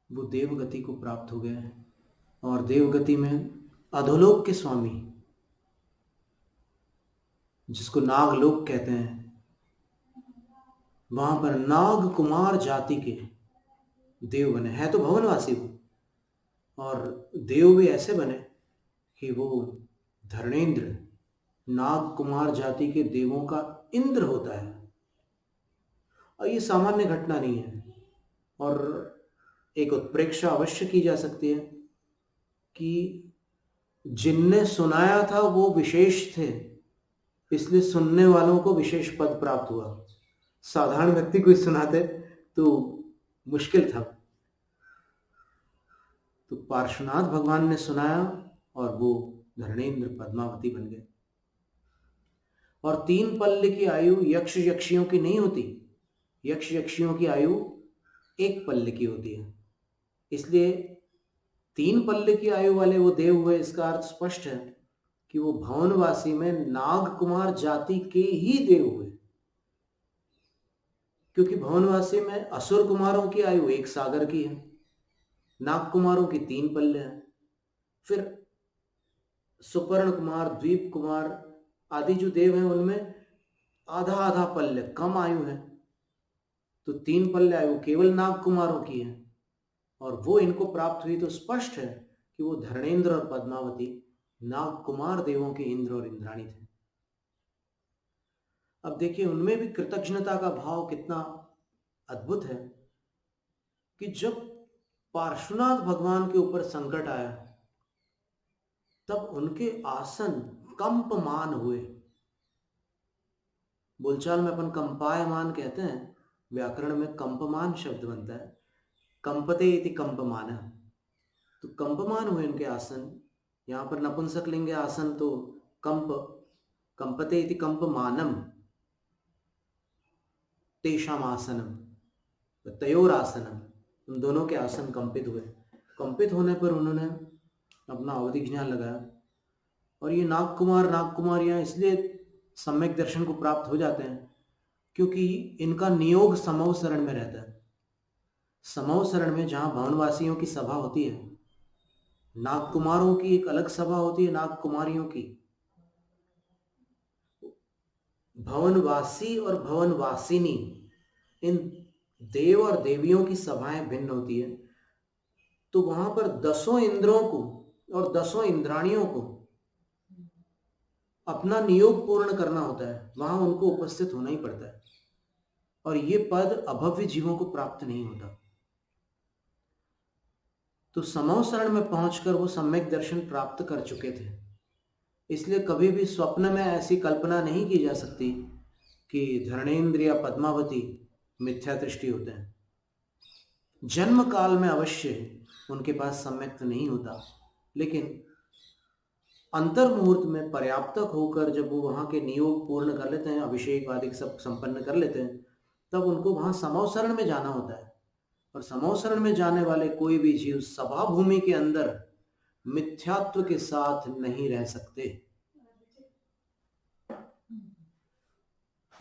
वो देवगति को प्राप्त हो गए। और देवगति में अधोलोक के स्वामी, जिसको नागलोक कहते हैं, वहां पर नाग कुमार जाति के देव बने। है तो भवनवासी वो, और देव भी ऐसे बने कि वो धर्मेंद्र, नाग कुमार जाति के देवों का इंद्र होता है। और ये सामान्य घटना नहीं है, और एक उत्प्रेक्षा अवश्य की जा सकती है कि जिनने सुनाया था वो विशेष थे, इसलिए सुनने वालों को विशेष पद प्राप्त हुआ। साधारण व्यक्ति को सुनाते तो मुश्किल था। तो पार्श्वनाथ भगवान ने सुनाया और वो धर्मेंद्र पद्मावती बन गए। और 3 पल्ले की आयु यक्ष यक्षियों की नहीं होती, यक्ष यक्षियों की आयु 1 पल्ले की होती है। इसलिए 3 पल्ले की आयु वाले वो देव हुए। इसका अर्थ स्पष्ट है कि वो भवनवासी में नाग कुमार जाति के ही देव हुए, क्योंकि भवनवासी में असुर कुमारों की आयु 1 सागर की है, नाग कुमारों की 3 पल्ले हैं। फिर सुपर्ण कुमार, द्वीप कुमार आदि जो देव हैं उनमें आधा आधा पल्ले कम आयु है। तो 3 पल्ले आयु केवल नाग कुमारों की है, और वो इनको प्राप्त हुई। तो स्पष्ट है कि वो धर्मेंद्र और पद्मावती नाग कुमार देवों के इंद्र और इंद्राणी थे। अब देखिए, उनमें भी कृतज्ञता का भाव कितना अद्भुत है कि जब पार्श्वनाथ भगवान के ऊपर संकट आया, तब उनके आसन कंपमान हुए। बोलचाल में अपन कंपायमान कहते हैं, व्याकरण में कंपमान शब्द बनता है, कंपते इति कंपमान। तो कंपमान हुए उनके आसन। यहां पर नपुंसक लिंग आसन, तो कंपते इति कंपमानम तेषाम आसनम, तयोर आसनम, उन दोनों के आसन कंपित हुए। कंपित होने पर उन्होंने अपना अवधि ज्ञान लगाया। और ये नाग कुमार नाग कुमारियां इसलिए सम्यक दर्शन को प्राप्त हो जाते हैं क्योंकि इनका नियोग समव शरण में रहता है। समव शरण में जहां भवनवासियों की सभा होती है, नाग कुमारों की एक अलग सभा होती है, नाग कुमारियों की। भवनवासी और भवनवासिनी, इन देव और देवियों की सभाएं भिन्न होती है। तो वहां पर 10 इंद्रों को और 10 इंद्राणियों को अपना नियोग पूर्ण करना होता है, वहां उनको उपस्थित होना ही पड़ता है। और ये पद अभव्य जीवों को प्राप्त नहीं होता। तो समव शरण में पहुंचकर वो सम्यक दर्शन प्राप्त कर चुके थे। इसलिए कभी भी स्वप्न में ऐसी कल्पना नहीं की जा सकती कि धर्मेंद्र या पद्मावती मिथ्या दृष्टि होते हैं। जन्म काल में अवश्य उनके पास सम्यक नहीं होता, लेकिन अंतर मुहूर्त में पर्याप्तक होकर जब वो वहां के नियोग पूर्ण कर लेते हैं, अभिषेक आदि सब संपन्न कर लेते हैं, तब उनको वहां समव शरण में जाना होता है। और समव शरण में जाने वाले कोई भी जीव सभा भूमि के अंदर मिथ्यात्व के साथ नहीं रह सकते।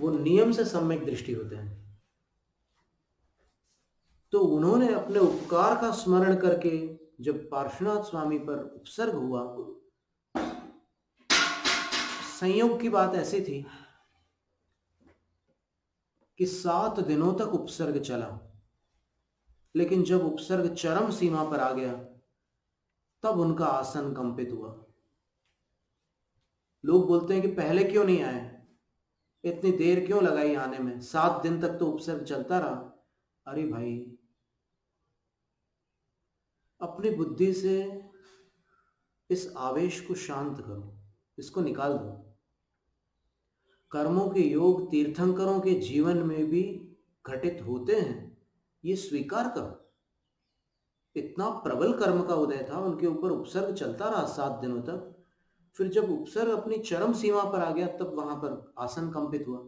वो नियम से सम्यक दृष्टि होते हैं। तो उन्होंने अपने उपकार का स्मरण करके जब पार्श्वनाथ स्वामी पर उपसर्ग हुआ, संयोग की बात ऐसी थी कि 7 दिनों तक उपसर्ग चला, लेकिन जब उपसर्ग चरम सीमा पर आ गया तब उनका आसन कंपित हुआ। लोग बोलते हैं कि पहले क्यों नहीं आए, इतनी देर क्यों लगाई आने में, 7 दिन तक तो उपसर्ग चलता रहा। अरे भाई, अपनी बुद्धि से इस आवेश को शांत करो, इसको निकाल दो। कर्मों के योग तीर्थंकरों के जीवन में भी घटित होते हैं, ये स्वीकार करो। इतना प्रबल कर्म का उदय था, उनके ऊपर उपसर्ग चलता रहा 7 दिनों तक। फिर जब उपसर्ग अपनी चरम सीमा पर आ गया तब वहां पर आसन कंपित हुआ।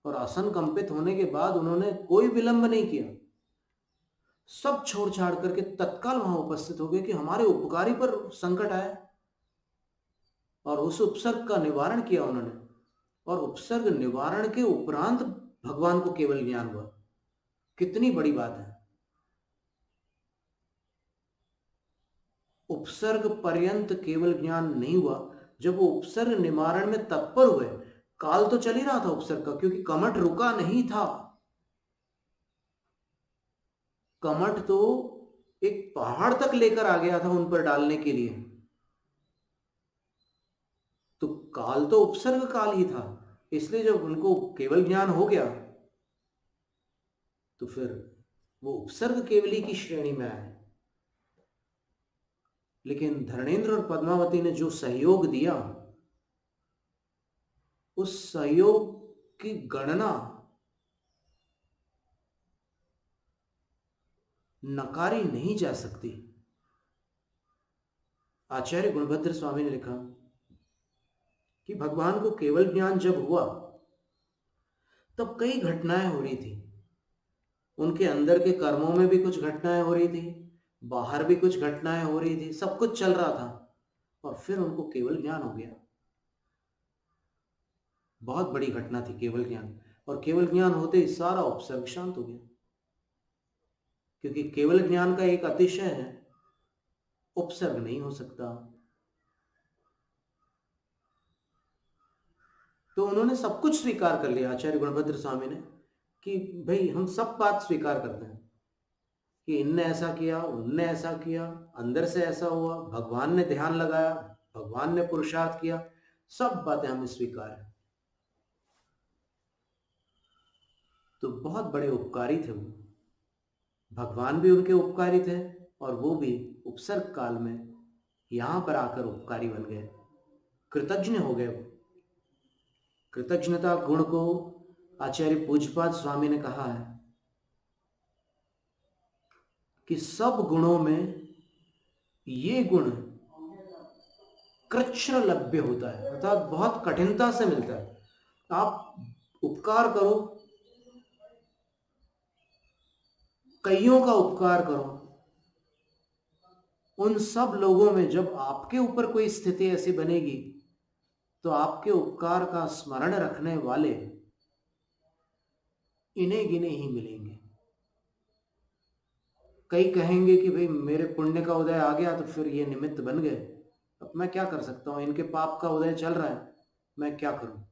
और आसन कंपित होने के बाद उन्होंने कोई विलंब नहीं किया, सब छोड़ छाड़ करके तत्काल वहां उपस्थित हो गए कि हमारे उपकारी पर संकट आया, और उस उपसर्ग का निवारण किया उन्होंने। और उपसर्ग निवारण के उपरांत भगवान को केवल ज्ञान हुआ। कितनी बड़ी बात है। उपसर्ग पर्यंत केवल ज्ञान नहीं हुआ। जब वो उपसर्ग निवारण में तत्पर हुए, काल तो चल ही रहा था उपसर्ग का, क्योंकि कमठ रुका नहीं था। कमठ तो एक पहाड़ तक लेकर आ गया था उन पर डालने के लिए। तो काल तो उपसर्ग काल ही था। इसलिए जब उनको केवल ज्ञान हो गया तो फिर वो उपसर्ग केवली की श्रेणी में आए। लेकिन धर्मेंद्र और पद्मावती ने जो सहयोग दिया, उस सहयोग की गणना नकारी नहीं जा सकती। आचार्य गुणभद्र स्वामी ने लिखा कि भगवान को केवल ज्ञान जब हुआ तब कई घटनाएं हो रही थी। उनके अंदर के कर्मों में भी कुछ घटनाएं हो रही थी, बाहर भी कुछ घटनाएं हो रही थी, सब कुछ चल रहा था। और फिर उनको केवल ज्ञान हो गया। बहुत बड़ी घटना थी केवल ज्ञान। और केवल ज्ञान होते ही सारा उपसर्ग शांत हो गया। क्योंकि केवल ज्ञान का एक अतिशय है, उपसर्ग नहीं हो सकता। तो उन्होंने सब कुछ स्वीकार कर लिया, आचार्य गुणभद्र स्वामी ने, कि भाई हम सब बात स्वीकार करते हैं कि इनने ऐसा किया, उनने ऐसा किया, अंदर से ऐसा हुआ, भगवान ने ध्यान लगाया, भगवान ने पुरुषार्थ किया, सब बातें हमें स्वीकार है। तो बहुत बड़े उपकारी थे वो। भगवान भी उनके उपकारी थे और वो भी उपसर्ग काल में यहां पर आकर उपकारी बन गए, कृतज्ञ हो गए वो। कृतज्ञता गुण को आचार्य पूज्यपाद स्वामी ने कहा है कि सब गुणों में ये गुण कृच्छ्र लभ्य होता है, अर्थात बहुत कठिनता से मिलता है। आप उपकार करो, कईयों का उपकार करो, उन सब लोगों में जब आपके ऊपर कोई स्थिति ऐसी बनेगी तो आपके उपकार का स्मरण रखने वाले इन्हें गिने ही मिलेंगे। कई कहेंगे कि भाई मेरे पुण्य का उदय आ गया तो फिर ये निमित्त बन गए, अब मैं क्या कर सकता हूं, इनके पाप का उदय चल रहा है, मैं क्या करूं।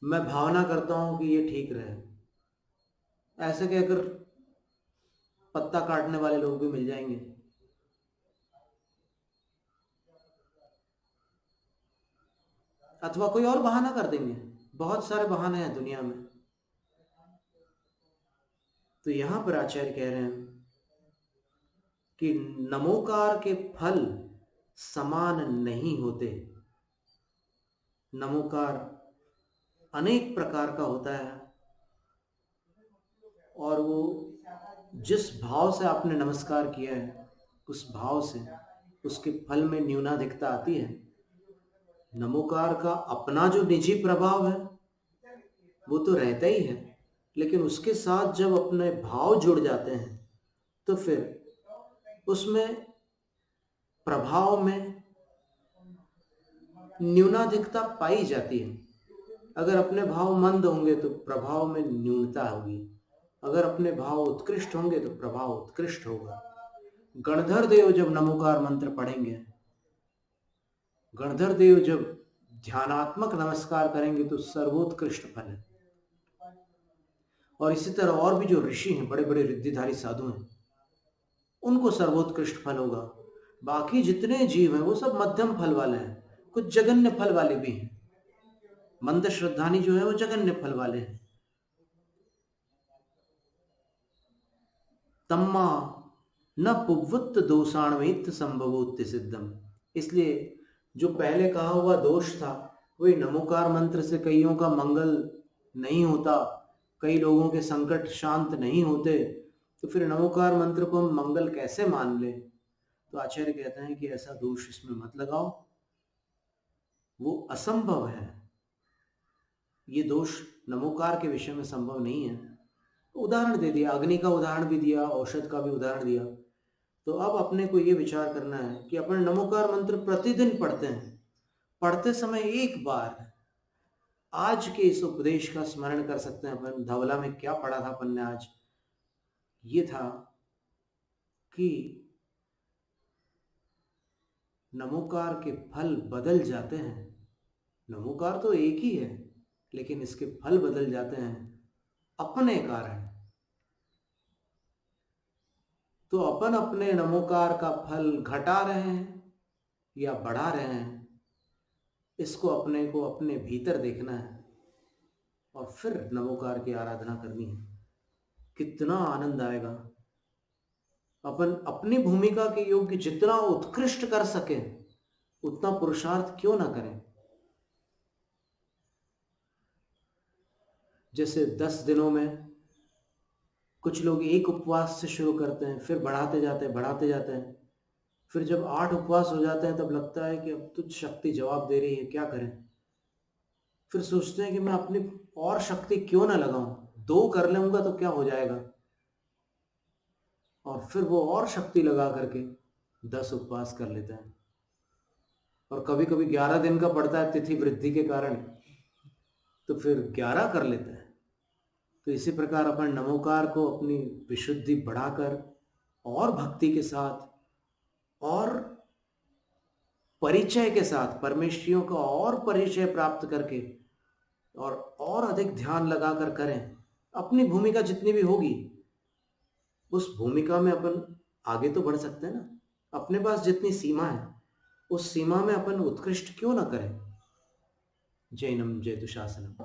मैं भावना करता हूं कि ये ठीक रहे, ऐसे कहकर पत्ता काटने वाले लोग भी मिल जाएंगे। अथवा कोई और बहाना कर देंगे। बहुत सारे बहाने हैं दुनिया में। तो यहां पर आचार्य कह रहे हैं कि नमोकार के फल समान नहीं होते। नमोकार अनेक प्रकार का होता है और वो जिस भाव से आपने नमस्कार किया है उस भाव से उसके फल में न्यूनाधिकता आती है। नमोकार का अपना जो निजी प्रभाव है वो तो रहता ही है, लेकिन उसके साथ जब अपने भाव जुड़ जाते हैं तो फिर उसमें प्रभाव में न्यूनाधिकता पाई जाती है। अगर अपने भाव मंद होंगे तो प्रभाव में न्यूनता होगी, अगर अपने भाव उत्कृष्ट होंगे तो प्रभाव उत्कृष्ट होगा। गणधर देव जब नमोकार मंत्र पढ़ेंगे, गणधर देव जब ध्यानात्मक नमस्कार करेंगे तो सर्वोत्कृष्ट फल है। और इसी तरह और भी जो ऋषि हैं, बड़े बड़े रिद्धिधारी साधु हैं, उनको सर्वोत्कृष्ट फल होगा। बाकी जितने जीव हैं वो सब मध्यम फल वाले हैं, कुछ जघन्य फल वाले भी हैं। मंद श्रद्धानी जो है वो जघन्य फल वाले हैं। तम्मा न पुव्वुत्त दोषाणवेत्त संभवोत्ति सिद्धम। इसलिए जो पहले कहा हुआ दोष था, वही नमोकार मंत्र से कईयों का मंगल नहीं होता, कई लोगों के संकट शांत नहीं होते, तो फिर नमोकार मंत्र को हम मंगल कैसे मान ले। तो आचार्य कहते हैं कि ऐसा दोष इसमें मत लगाओ, वो असंभव है। ये दोष नमोकार के विषय में संभव नहीं है। उदाहरण दे दिया, अग्नि का उदाहरण भी दिया, औषध का भी उदाहरण दिया। तो अब अपने को ये विचार करना है कि अपन नमोकार मंत्र प्रतिदिन पढ़ते हैं, पढ़ते समय एक बार आज के इस उपदेश का स्मरण कर सकते हैं अपन। धवला में क्या पढ़ा था अपन ने आज? ये था कि नमोकार के फल बदल जाते हैं। नमोकार तो एक ही है, लेकिन इसके फल बदल जाते हैं अपने कारण। तो अपन अपने नमोकार का फल घटा रहे हैं या बढ़ा रहे हैं, इसको अपने को अपने भीतर देखना है और फिर नमोकार की आराधना करनी है। कितना आनंद आएगा। अपन अपनी भूमिका के योग्य जितना उत्कृष्ट कर सके उतना पुरुषार्थ क्यों ना करें। जैसे 10 दिनों में कुछ लोग एक उपवास से शुरू करते हैं, फिर बढ़ाते जाते हैं। फिर जब 8 उपवास हो जाते हैं तब लगता है कि अब तो शक्ति जवाब दे रही है, क्या करें। फिर सोचते हैं कि मैं अपनी और शक्ति क्यों ना लगाऊं, 2 कर लूंगा तो क्या हो जाएगा। और फिर वो और शक्ति लगा करके 10 उपवास कर लेते हैं। और कभी कभी 11 दिन का पड़ता है तिथि वृद्धि के कारण, तो फिर 11 कर लेते हैं। तो इसी प्रकार अपन नमोकार को अपनी विशुद्धि बढ़ाकर और भक्ति के साथ और परिचय के साथ, परमेश्वरियों का और परिचय प्राप्त करके और अधिक ध्यान लगाकर करें। अपनी भूमिका जितनी भी होगी उस भूमिका में अपन आगे तो बढ़ सकते हैं ना। अपने पास जितनी सीमा है उस सीमा में अपन उत्कृष्ट क्यों ना करें। जैनम जयतु शासनम।